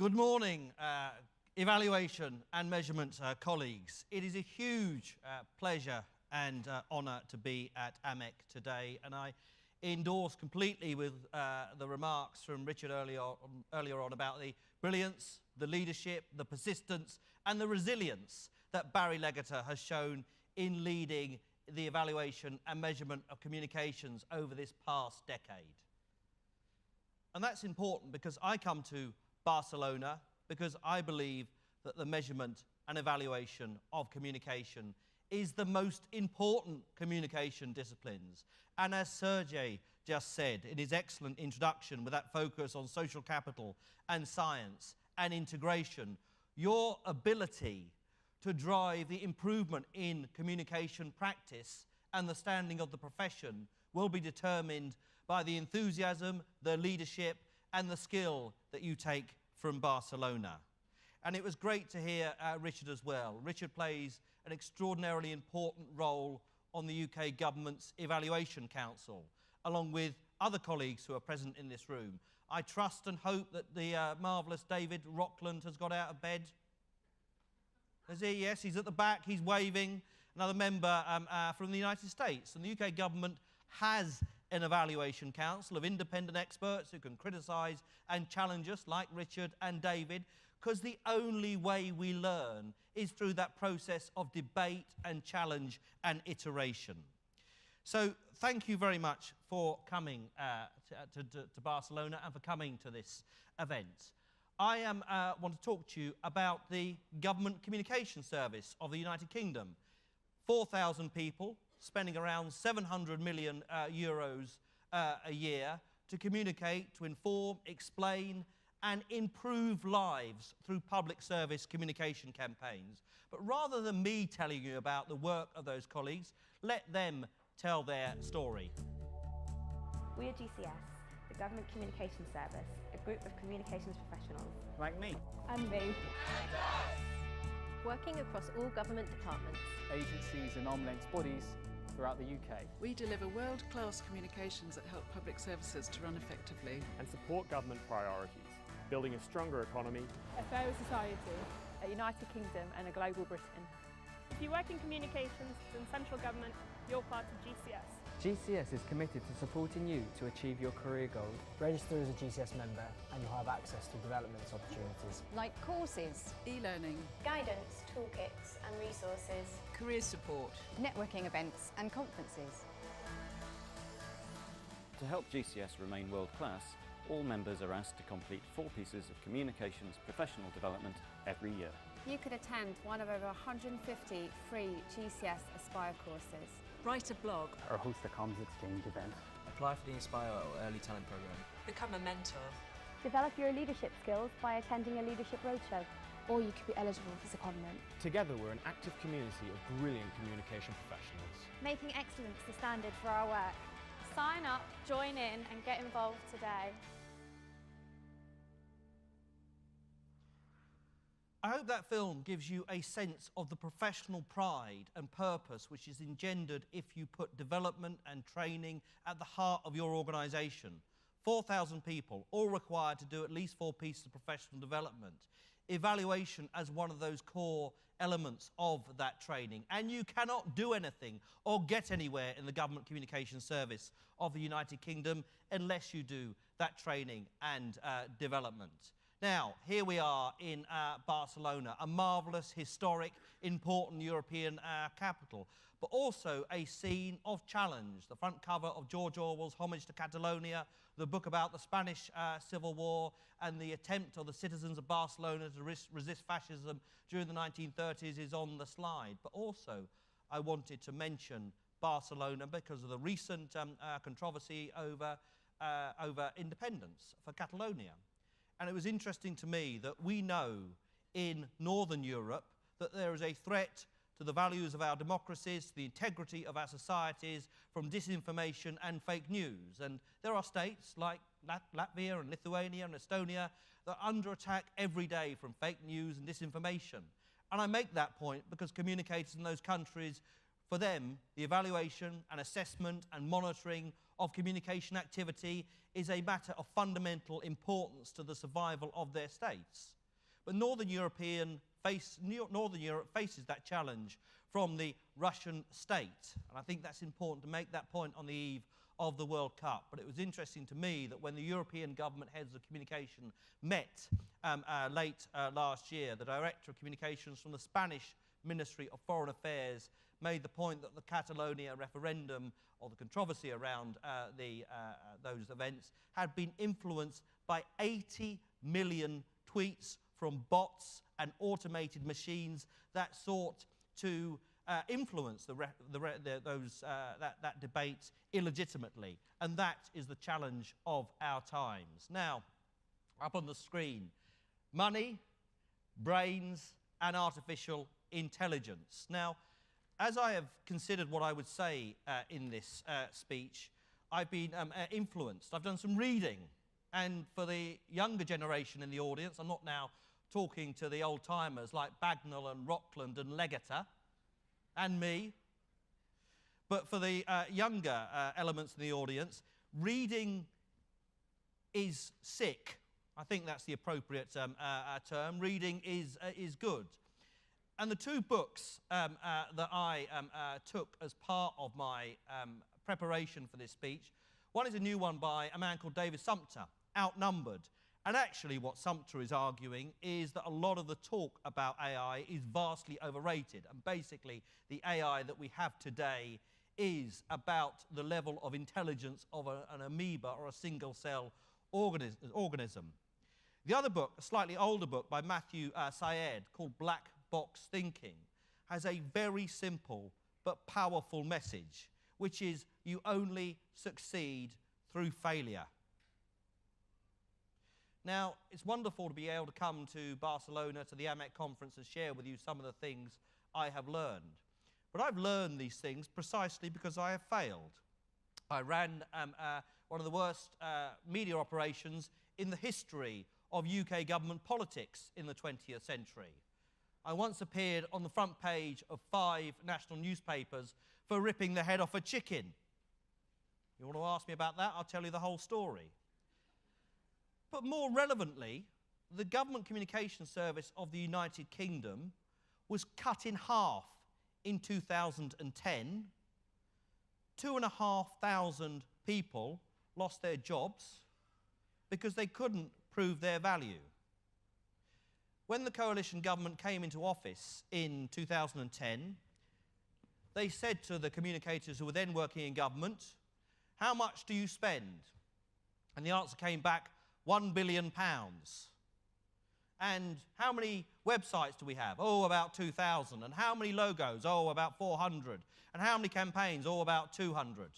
Good morning, evaluation and measurement colleagues. It is a huge pleasure and honour to be at AMEC today, and I endorse completely with the remarks from Richard earlier on about the brilliance, the leadership, the persistence and the resilience that Barry Legater has shown in leading the evaluation and measurement of communications over this past decade. And that's important because I come to Barcelona because I believe that the measurement and evaluation of communication is the most important communication disciplines. And as Sergey just said in his excellent introduction with that focus on social capital and science and integration, your ability to drive the improvement in communication practice and the standing of the profession will be determined by the enthusiasm, the leadership, and the skill that you take from Barcelona. And it was great to hear Richard as well. Richard plays an extraordinarily important role on the UK Government's Evaluation Council, along with other colleagues who are present in this room. I trust and hope that the marvellous David Rockland has got out of bed. Is he? Yes, he's at the back, he's waving. Another member from the United States. And the UK Government has an evaluation council of independent experts who can criticise and challenge us, like Richard and David, because the only way we learn is through that process of debate and challenge and iteration. So thank you very much for coming to Barcelona and for coming to this event. I want to talk to you about the Government Communication Service of the United Kingdom. 4,000 people, spending around 700 million euros a year to communicate, to inform, explain and improve lives through public service communication campaigns. But rather than me telling you about the work of those colleagues, let them tell their story. We are GCS, the Government Communication Service, a group of communications professionals. Like me. And me. Working across all government departments, agencies and arm's length bodies throughout the UK. We deliver world-class communications that help public services to run effectively. And support government priorities, building a stronger economy, a fairer society, a united kingdom and a global Britain. If you work in communications and central government, you're part of GCS. GCS is committed to supporting you to achieve your career goals. Register as a GCS member and you'll have access to development opportunities. like courses, E-learning, guidance, toolkits and resources, career support, networking events and conferences. To help GCS remain world-class, all members are asked to complete 4 pieces of communications professional development every year. You could attend one of over 150 free GCS Aspire courses. write a blog, Or host a comms exchange event. Apply for the Inspire or Early Talent Programme. become a mentor. Develop your leadership skills by attending a leadership roadshow. or you could be eligible for secondment. Together we're an active community of brilliant communication professionals. Making excellence the standard for our work. Sign up, join in and get involved today. I hope that film gives you a sense of the professional pride and purpose which is engendered if you put development and training at the heart of your organisation. 4,000 people, all required to do at least 4 pieces of professional development. Evaluation as one of those core elements of that training. And you cannot do anything or get anywhere in the Government Communication Service of the United Kingdom unless you do that training and development. Now, here we are in Barcelona, a marvellous, historic, important European capital, but also a scene of challenge. The front cover of George Orwell's Homage to Catalonia, the book about the Spanish Civil War, and the attempt of the citizens of Barcelona to resist fascism during the 1930s is on the slide. But also, I wanted to mention Barcelona because of the recent controversy over independence for Catalonia. And it was interesting to me that we know in Northern Europe that there is a threat to the values of our democracies, to the integrity of our societies from disinformation and fake news. And there are states like Latvia and Lithuania and Estonia that are under attack every day from fake news and disinformation. And I make that point because communicators in those countries For them, the evaluation and assessment and monitoring of communication activity is a matter of fundamental importance to the survival of their states. But Northern Europe faces that challenge from the Russian state. And I think that's important to make that point on the eve of the World Cup. But it was interesting to me that when the European government heads of communication met late last year, the Director of Communications from the Spanish Ministry of Foreign Affairs made the point that the Catalonia referendum, or the controversy around those events, had been influenced by 80 million tweets from bots and automated machines that sought to influence that debate illegitimately. And that is the challenge of our times. Now, up on the screen, money, brains, and artificial intelligence. Now, as I have considered what I would say in this speech, I've been influenced. I've done some reading. And for the younger generation in the audience, I'm not now talking to the old-timers like Bagnall and Rockland and Legater and me, but for the younger elements in the audience, reading is sick. I think that's the appropriate term. Reading is good. And the two books that I took as part of my preparation for this speech, one is a new one by a man called David Sumpter, Outnumbered. And actually what Sumpter is arguing is that a lot of the talk about AI is vastly overrated. And basically, the AI that we have today is about the level of intelligence of an amoeba or a single-cell organism. The other book, a slightly older book by Matthew Syed, called Black Box Thinking, has a very simple but powerful message, which is you only succeed through failure. Now, it's wonderful to be able to come to Barcelona, to the AMEC conference, and share with you some of the things I have learned. But I've learned these things precisely because I have failed. I ran one of the worst media operations in the history of UK government politics in the 20th century. I once appeared on the front page of 5 national newspapers for ripping the head off a chicken. You want to ask me about that? I'll tell you the whole story. But more relevantly, the Government Communication Service of the United Kingdom was cut in half in 2010. 2,500 people lost their jobs because they couldn't prove their value. When the coalition government came into office in 2010, they said to the communicators who were then working in government, "How much do you spend?" And the answer came back, £1 billion. And how many websites do we have? Oh, about 2,000. And how many logos? Oh, about 400. And how many campaigns? Oh, about 200.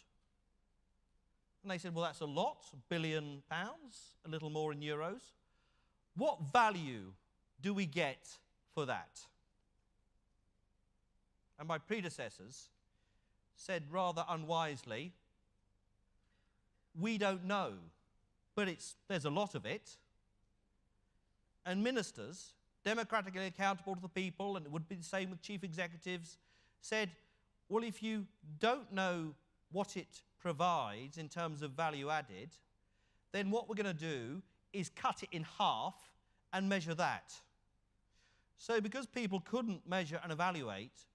And they said, well, that's a lot, £1 billion, a little more in euros. What value do we get for that? And my predecessors said rather unwisely, we don't know. But there's a lot of it. And ministers, democratically accountable to the people, and it would be the same with chief executives, said, well, if you don't know what it provides in terms of value added, then what we're going to do is cut it in half and measure that. So because people couldn't measure and evaluate,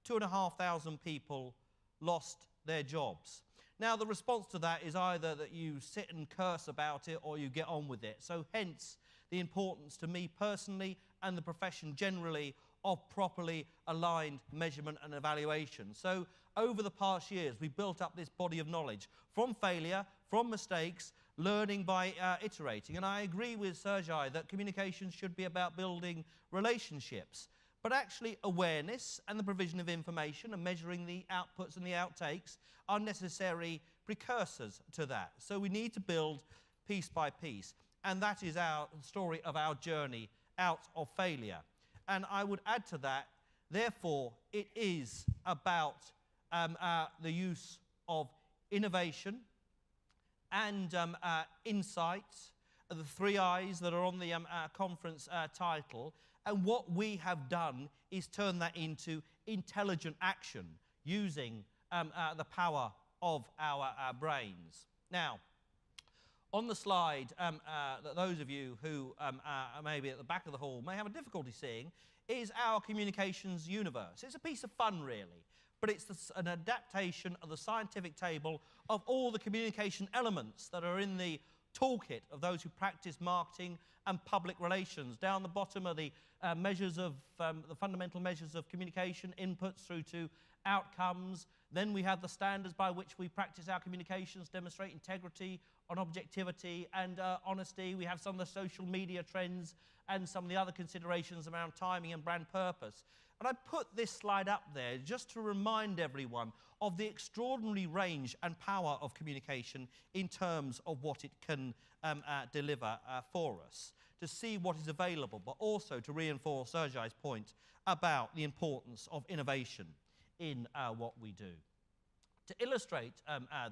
2,500 people lost their jobs. Now, the response to that is either that you sit and curse about it or you get on with it. So hence the importance to me personally and the profession generally of properly aligned measurement and evaluation. So over the past years, we've built up this body of knowledge from failure, from mistakes, learning by iterating. And I agree with Sergei that communications should be about building relationships. But actually awareness and the provision of information and measuring the outputs and the outtakes are necessary precursors to that. So we need to build piece by piece. And that is our story of our journey out of failure. And I would add to that, therefore, it is about the use of innovation and insight, the 3 I's that are on the conference title. And what we have done is turn that into intelligent action, using the power of our brains. Now, on the slide, that those of you who are maybe at the back of the hall may have a difficulty seeing is our communications universe. It's a piece of fun, really, but it's an adaptation of the scientific table of all the communication elements that are in the toolkit of those who practice marketing and public relations. Down the bottom are the measures of the fundamental measures of communication, inputs through to outcomes. Then we have the standards by which we practice our communications, demonstrate integrity, on objectivity and honesty. We have some of the social media trends and some of the other considerations around timing and brand purpose. And I put this slide up there just to remind everyone of the extraordinary range and power of communication in terms of what it can deliver for us, to see what is available, but also to reinforce Sergei's point about the importance of innovation in what we do. To illustrate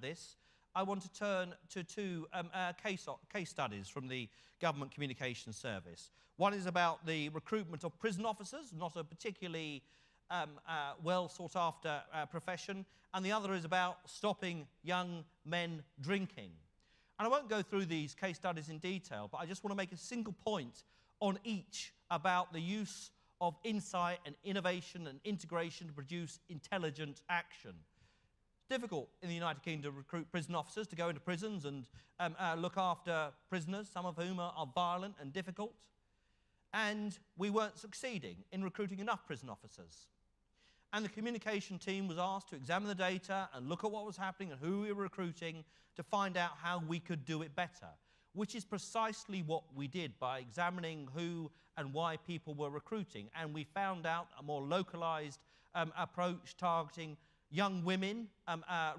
this, I want to turn to two case studies from the Government Communications Service. One is about the recruitment of prison officers, not a particularly well sought after profession, and the other is about stopping young men drinking. And I won't go through these case studies in detail, but I just want to make a single point on each about the use of insight and innovation and integration to produce intelligent action. Difficult in the United Kingdom to recruit prison officers to go into prisons and look after prisoners, some of whom are violent and difficult. And we weren't succeeding in recruiting enough prison officers. And the communication team was asked to examine the data and look at what was happening and who we were recruiting to find out how we could do it better, which is precisely what we did by examining who and why people were recruiting. And we found out a more localized approach targeting young women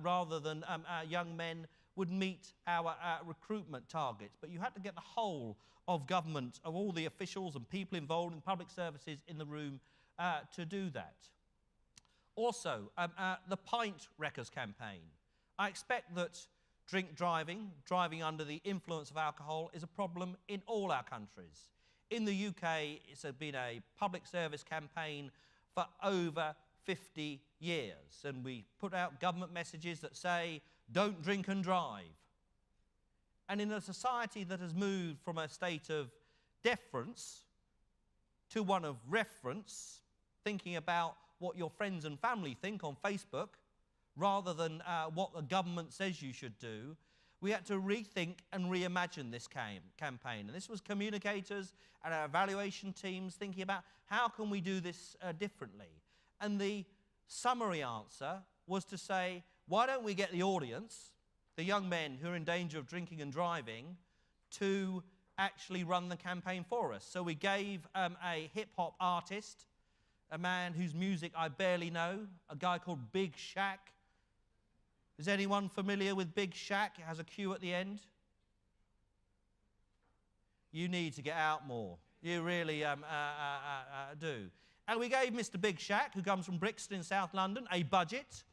rather than young men would meet our recruitment targets. But you had to get the whole of government, of all the officials and people involved in public services in the room to do that. Also, the Pint Wreckers campaign. I expect that driving under the influence of alcohol is a problem in all our countries. In the UK, it's been a public service campaign for over 50 years, and we put out government messages that say, don't drink and drive. And in a society that has moved from a state of deference to one of reference, thinking about what your friends and family think on Facebook, rather than what the government says you should do, we had to rethink and reimagine this campaign. And this was communicators and our evaluation teams thinking about how can we do this differently. And the summary answer was to say, why don't we get the audience, the young men who are in danger of drinking and driving, to actually run the campaign for us. So we gave a hip-hop artist, a man whose music I barely know, a guy called Big Shaq. Is anyone familiar with Big Shaq? It has a Q at the end. You need to get out more. You really do. And we gave Mr. Big Shaq, who comes from Brixton in South London, a budget,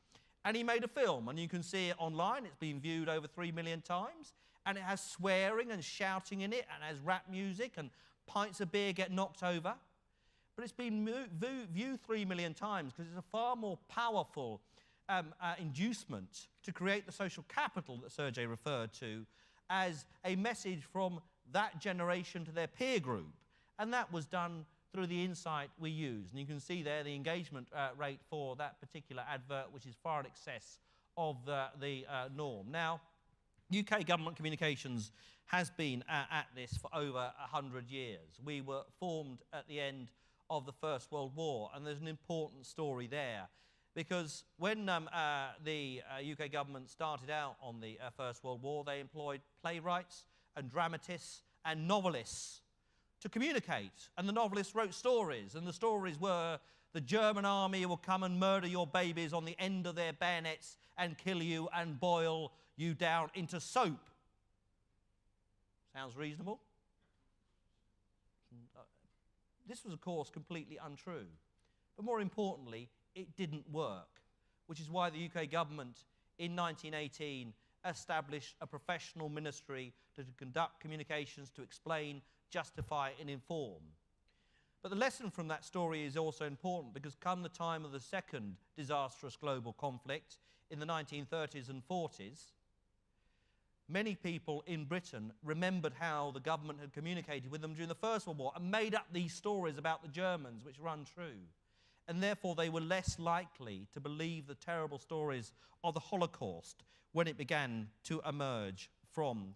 and he made a film. And you can see it online. It's been viewed over 3 million times. And it has swearing and shouting in it, and has rap music, and pints of beer get knocked over. But it's been viewed 3 million times because it's a far more powerful inducement to create the social capital that Sergei referred to as a message from that generation to their peer group. And that was done through the insight we used. And you can see there the engagement rate for that particular advert, which is far in excess of the norm. Now, UK government communications has been at this for over 100 years. We were formed at the end of the First World War, and there's an important story there. Because when the UK government started out on the First World War, they employed playwrights and dramatists and novelists to communicate. And the novelists wrote stories, and the stories were the German army will come and murder your babies on the end of their bayonets and kill you and boil you down into soap. Sounds reasonable? This was, of course, completely untrue. But more importantly, it didn't work, which is why the UK government in 1918 established a professional ministry to conduct communications, to explain, justify and inform. But the lesson from that story is also important because come the time of the second disastrous global conflict in the 1930s and 40s, many people in Britain remembered how the government had communicated with them during the First World War and made up these stories about the Germans which were untrue. And therefore they were less likely to believe the terrible stories of the Holocaust when it began to emerge from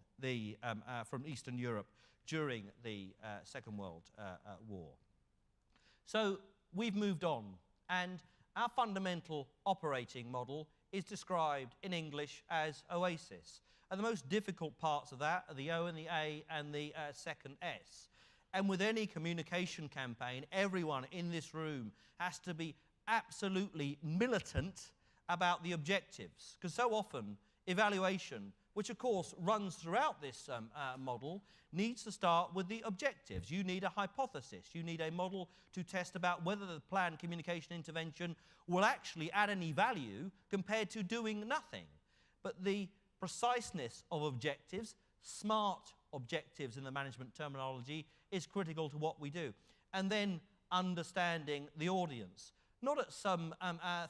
Eastern Europe during the Second World War. So we've moved on, and our fundamental operating model is described in English as OASIS. And the most difficult parts of that are the O and the A and the second S. And with any communication campaign, everyone in this room has to be absolutely militant about the objectives. Because so often, evaluation, which of course runs throughout this model, needs to start with the objectives. You need a hypothesis. You need a model to test about whether the planned communication intervention will actually add any value compared to doing nothing. But the preciseness of objectives, smart objectives in the management terminology, is critical to what we do. And then understanding the audience. Not at some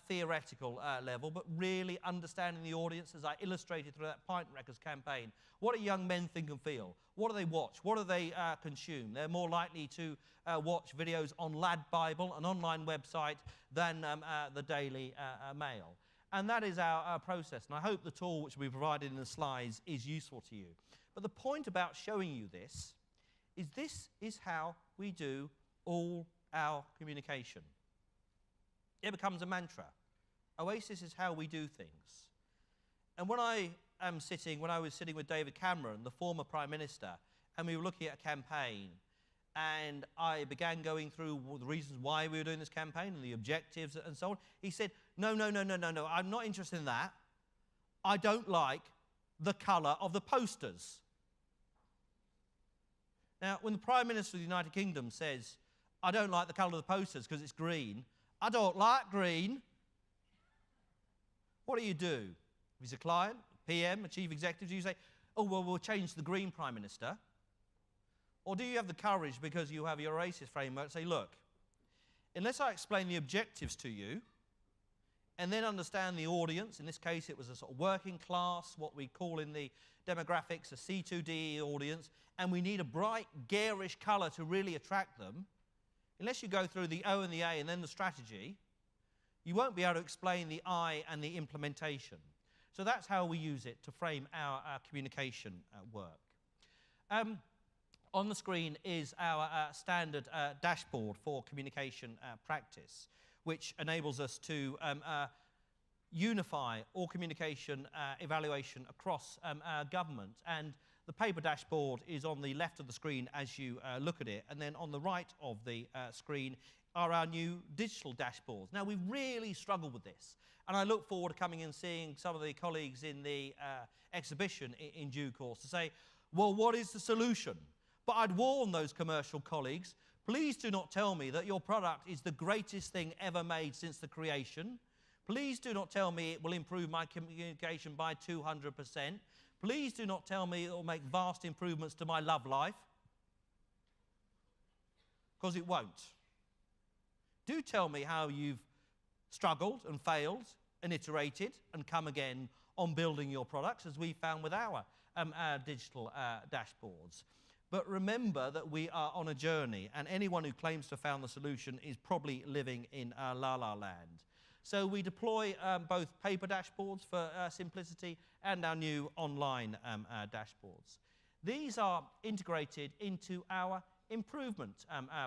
theoretical level, but really understanding the audience as I illustrated through that Pint Wreckers campaign. What do young men think and feel? What do they watch? What do they consume? They're more likely to watch videos on Lad Bible, an online website, than the Daily Mail. And that is our process. And I hope the tool which we provided in the slides is useful to you. But the point about showing you this is how we do all our communication. It becomes a mantra. OASIS is how we do things. And when I was sitting with David Cameron, the former Prime Minister, and we were looking at a campaign, and I began going through the reasons why we were doing this campaign and the objectives and so on, he said, no, I'm not interested in that. I don't like the colour of the posters. Now, when the Prime Minister of the United Kingdom says, I don't like the colour of the posters because it's green, I don't like green. What do? If he's a client, a PM, a chief executive, do you say, oh, well, we'll change the green Prime Minister? Or do you have the courage, because you have your OASIS framework, to say, look, unless I explain the objectives to you, and then understand the audience, in this case it was a sort of working class, what we call in the demographics a C2DE audience, and we need a bright, garish colour to really attract them, unless you go through the O and the A and then the strategy, you won't be able to explain the I and the implementation. So that's how we use it to frame our communication work. On the screen is our standard dashboard for communication practice, which enables us to unify all communication evaluation across government. And the paper dashboard is on the left of the screen as you look at it, and then on the right of the screen are our new digital dashboards. Now, we've really struggled with this, and I look forward to coming and seeing some of the colleagues in the exhibition in due course to say, well, what is the solution? But I'd warn those commercial colleagues, please do not tell me that your product is the greatest thing ever made since the creation. Please do not tell me it will improve my communication by 200%. Please do not tell me it will make vast improvements to my love life, because it won't. Do tell me how you've struggled and failed and iterated and come again on building your products, as we found with our digital dashboards. But remember that we are on a journey, and anyone who claims to have found the solution is probably living in la-la land. So we deploy both paper dashboards for simplicity and our new online dashboards. These are integrated into our improvement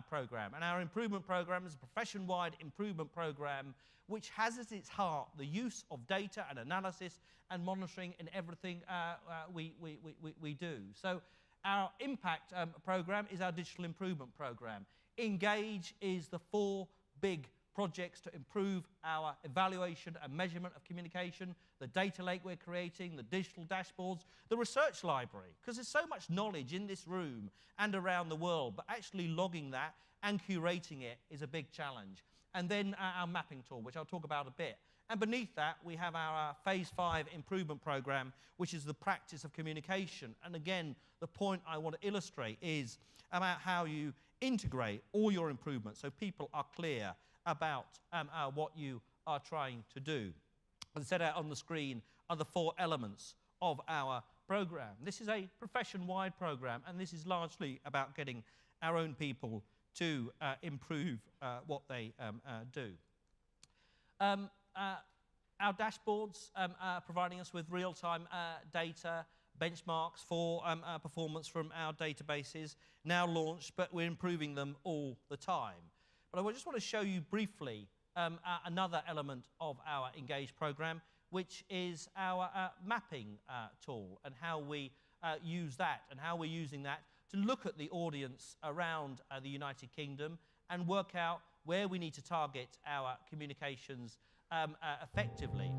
program. And our improvement program is a profession-wide improvement program which has at its heart the use of data and analysis and monitoring in everything we do. So our impact program is our digital improvement program. Engage is the 4 big projects to improve our evaluation and measurement of communication, the data lake we're creating, the digital dashboards, the research library, because there's so much knowledge in this room and around the world, but actually logging that and curating it is a big challenge. And then our mapping tool, which I'll talk about a bit. And beneath that, we have our Phase 5 improvement program, which is the practice of communication. And again, the point I want to illustrate is about how you integrate all your improvements so people are clear about what you are trying to do. As set out on the screen are the 4 elements of our program. This is a profession-wide program, and this is largely about getting our own people to improve what they do. Our dashboards are providing us with real-time data, benchmarks for performance from our databases, now launched, but we're improving them all the time. But I just want to show you briefly another element of our Engage program, which is our mapping tool, and how we use that, and how we're using that to look at the audience around the United Kingdom and work out where we need to target our communications effectively.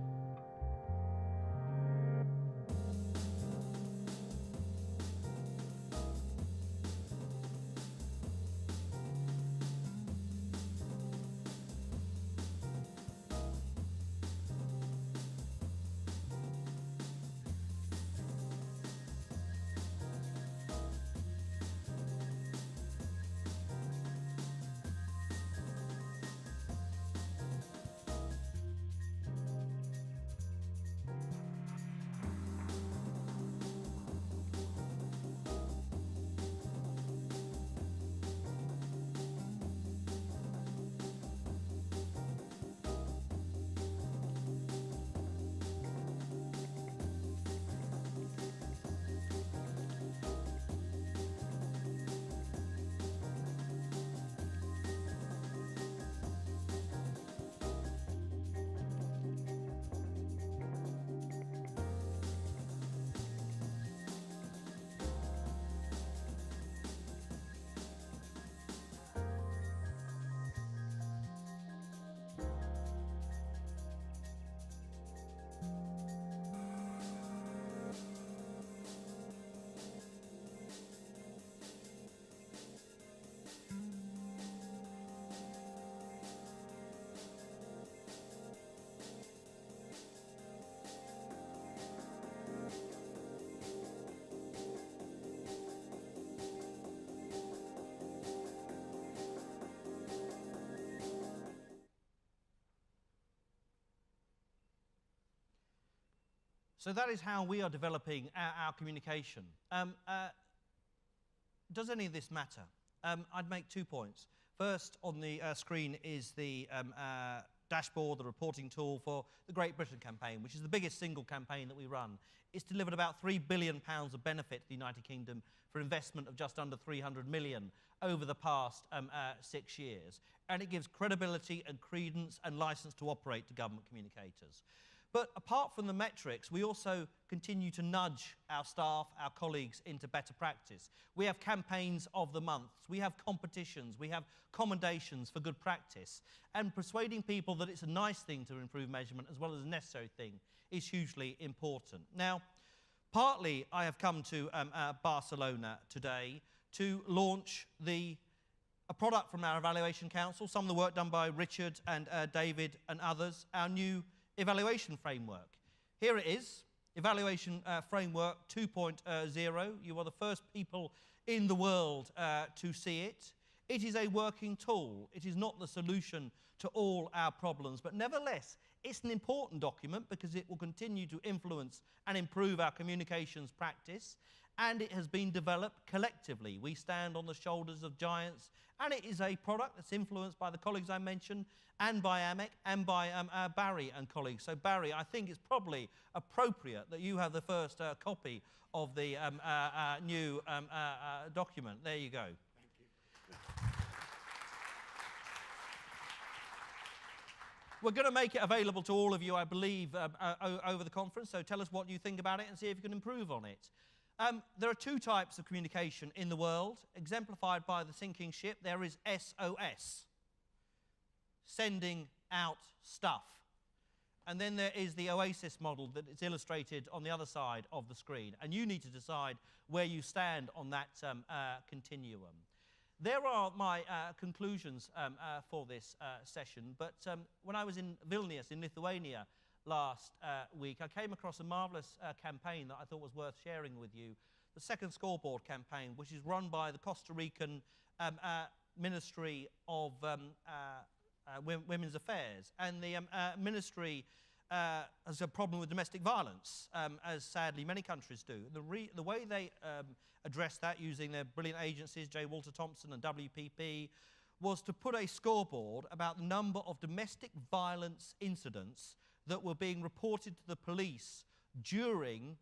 So that is how we are developing our communication. Does any of this matter? I'd make 2 points. First, on the screen is the dashboard, the reporting tool for the Great Britain campaign, which is the biggest single campaign that we run. It's delivered about £3 billion of benefit to the United Kingdom for investment of just under 300 million over the past 6 years. And it gives credibility and credence and license to operate to government communicators. But apart from the metrics, we also continue to nudge our staff, our colleagues, into better practice. We have campaigns of the month, we have competitions, we have commendations for good practice. And persuading people that it's a nice thing to improve measurement as well as a necessary thing is hugely important. Now, partly I have come to Barcelona today to launch a product from our Evaluation Council, some of the work done by Richard and David and others, our new evaluation framework. Here it is, Evaluation Framework 2.0. You are the first people in the world to see it. It is a working tool. It is not the solution to all our problems, but nevertheless, it's an important document because it will continue to influence and improve our communications practice, and it has been developed collectively. We stand on the shoulders of giants, and it is a product that's influenced by the colleagues I mentioned, and by AMEC, and by Barry and colleagues. So Barry, I think it's probably appropriate that you have the first copy of the new document. There you go. Thank you. We're going to make it available to all of you, I believe, over the conference, so tell us what you think about it and see if you can improve on it. There are 2 types of communication in the world, exemplified by the sinking ship. There is SOS, sending out stuff. And then there is the Oasis model that is illustrated on the other side of the screen. And you need to decide where you stand on that continuum. there are my conclusions for this session. But when I was in Vilnius in Lithuania last week, I came across a marvellous campaign that I thought was worth sharing with you. The Second Scoreboard campaign, which is run by the Costa Rican Ministry of Women's Affairs. And the ministry has a problem with domestic violence, as sadly many countries do. The way they addressed that using their brilliant agencies, J. Walter Thompson and WPP, was to put a scoreboard about the number of domestic violence incidents that were being reported to the police during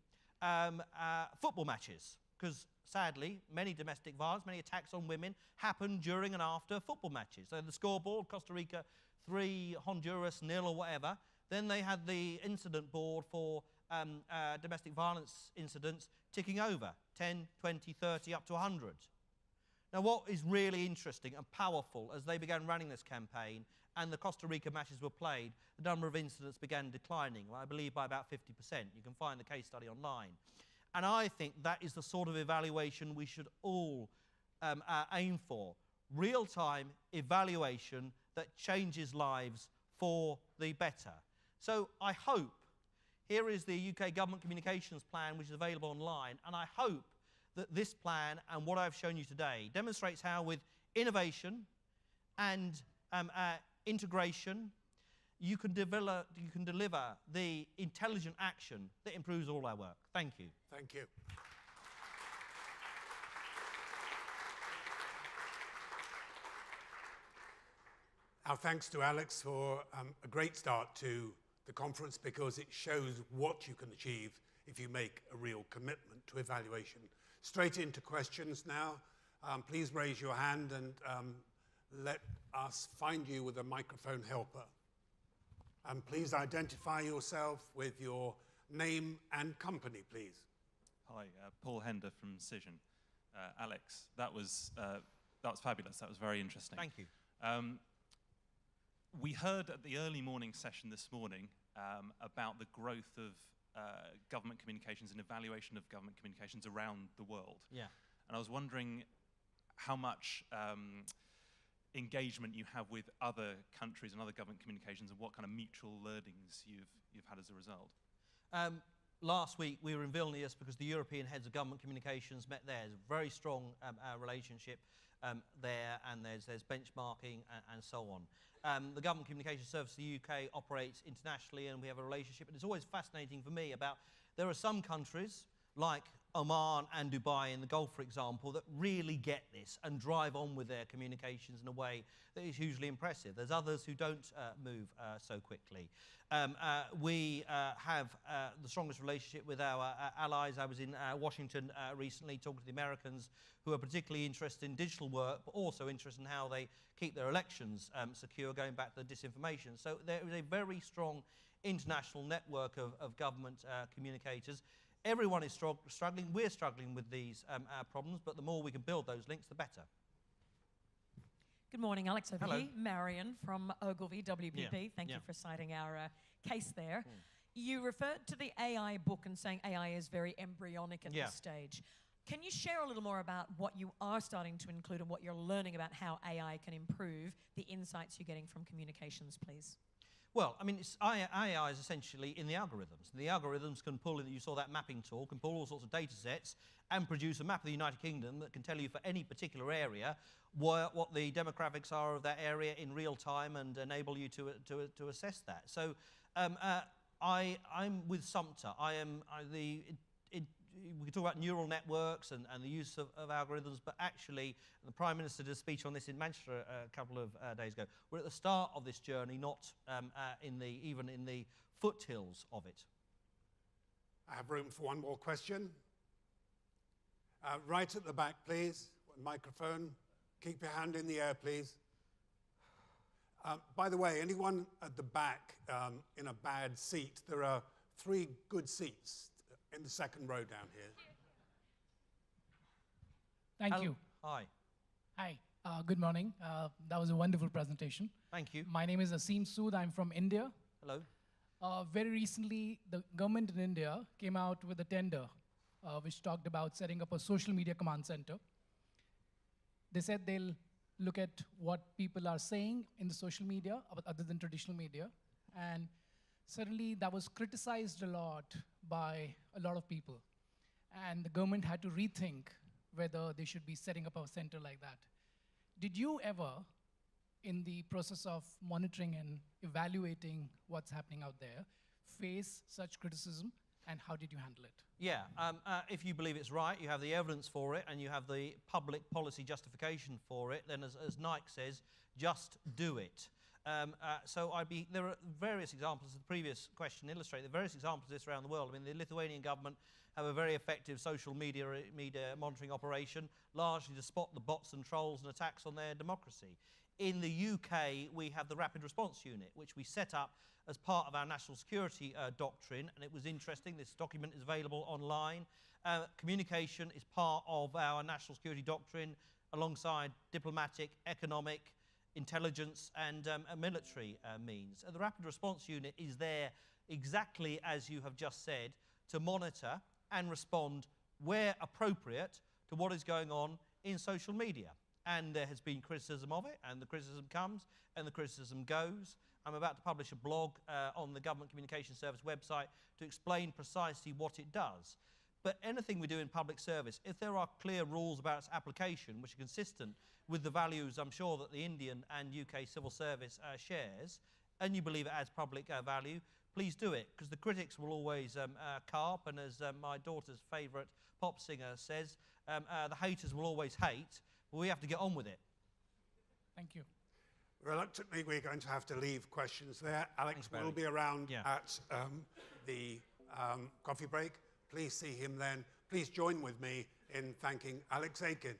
football matches. Because sadly, many domestic violence, many attacks on women happen during and after football matches. So the scoreboard, Costa Rica 3, Honduras 0 or whatever. Then they had the incident board for domestic violence incidents ticking over, 10, 20, 30, up to 100. Now what is really interesting and powerful, as they began running this campaign and the Costa Rica matches were played, the number of incidents began declining, I believe by about 50%. You can find the case study online. And I think that is the sort of evaluation we should all aim for. Real-time evaluation that changes lives for the better. So I hope, here is the UK Government Communications Plan, which is available online, and I hope that this plan and what I've shown you today demonstrates how with innovation and integration, you can deliver the intelligent action that improves all our work. Thank you. Thank you. Our thanks to Alex for a great start to the conference, because it shows what you can achieve if you make a real commitment to evaluation. Straight into questions now. Please raise your hand and let us find you with a microphone helper. And please identify yourself with your name and company, please. Hi, Paul Hender from Cision. Alex, that was fabulous. That was very interesting. Thank you. We heard at the early morning session this morning about the growth of government communications and evaluation of government communications around the world. Yeah. And I was wondering how much engagement you have with other countries and other government communications, and what kind of mutual learnings you've had as a result. Last week we were in Vilnius because the European heads of government communications met there. There's a very strong relationship there, and there's benchmarking and so on. The Government Communications Service of the UK operates internationally, and we have a relationship. And it's always fascinating for me about, there are some countries like Oman and Dubai in the Gulf, for example, that really get this and drive on with their communications in a way that is hugely impressive. There's others who don't move so quickly. We have the strongest relationship with our allies. I was in Washington recently talking to the Americans, who are particularly interested in digital work, but also interested in how they keep their elections secure, going back to the disinformation. So there is a very strong international network of government communicators. Everyone is struggling. We're struggling with these problems, but the more we can build those links, the better. Good morning, Alex. Over Hello. here. Marion from Ogilvy, WPP. Yeah. Thank you for citing our case there. Mm. You referred to the AI book and saying AI is very embryonic at this stage. Can you share a little more about what you are starting to include and what you're learning about how AI can improve the insights you're getting from communications, please? Well, I mean, AI is essentially in the algorithms. The algorithms can pull, you saw that mapping tool, can pull all sorts of data sets and produce a map of the United Kingdom that can tell you for any particular area what the demographics are of that area in real time and enable you to assess that. So I'm with Sumter. We can talk about neural networks and the use of algorithms, but actually the Prime Minister did a speech on this in Manchester a couple of days ago. We're at the start of this journey, not even in the foothills of it. I have room for one more question. Right at the back, please. Microphone. Keep your hand in the air, please. By the way, anyone at the back in a bad seat, there are 3 good seats in the second row down here. Thank you. Hi. Hi. Good morning. That was a wonderful presentation. Thank you. My name is Asim Sood. I'm from India. Hello. Very recently, the government in India came out with a tender which talked about setting up a social media command center. They said they'll look at what people are saying in the social media, other than traditional media. And certainly that was criticized a lot by a lot of people. And the government had to rethink whether they should be setting up a center like that. Did you ever, in the process of monitoring and evaluating what's happening out there, face such criticism, and how did you handle it? Yeah, if you believe it's right, you have the evidence for it, and you have the public policy justification for it, then as Nike says, just do it. So there are various examples, the previous question illustrated, there are various examples of this around the world. I mean, the Lithuanian government have a very effective social media monitoring operation, largely to spot the bots and trolls and attacks on their democracy. In the UK, we have the Rapid Response Unit, which we set up as part of our national security doctrine, and it was interesting. This document is available online. Communication is part of our national security doctrine alongside diplomatic, economic, intelligence and military means. The Rapid Response Unit is there exactly as you have just said, to monitor and respond where appropriate to what is going on in social media. And there has been criticism of it, and the criticism comes and the criticism goes. I'm about to publish a blog on the Government Communication Service website to explain precisely what it does. But anything we do in public service, if there are clear rules about its application which are consistent with the values I'm sure that the Indian and UK civil service shares, and you believe it adds public value, please do it, because the critics will always carp, and as my daughter's favourite pop singer says, the haters will always hate, but we have to get on with it. Thank you. Reluctantly, we're going to have to leave questions there. Alex will be around at the coffee break. Please see him then. Please join with me in thanking Alex Aiken.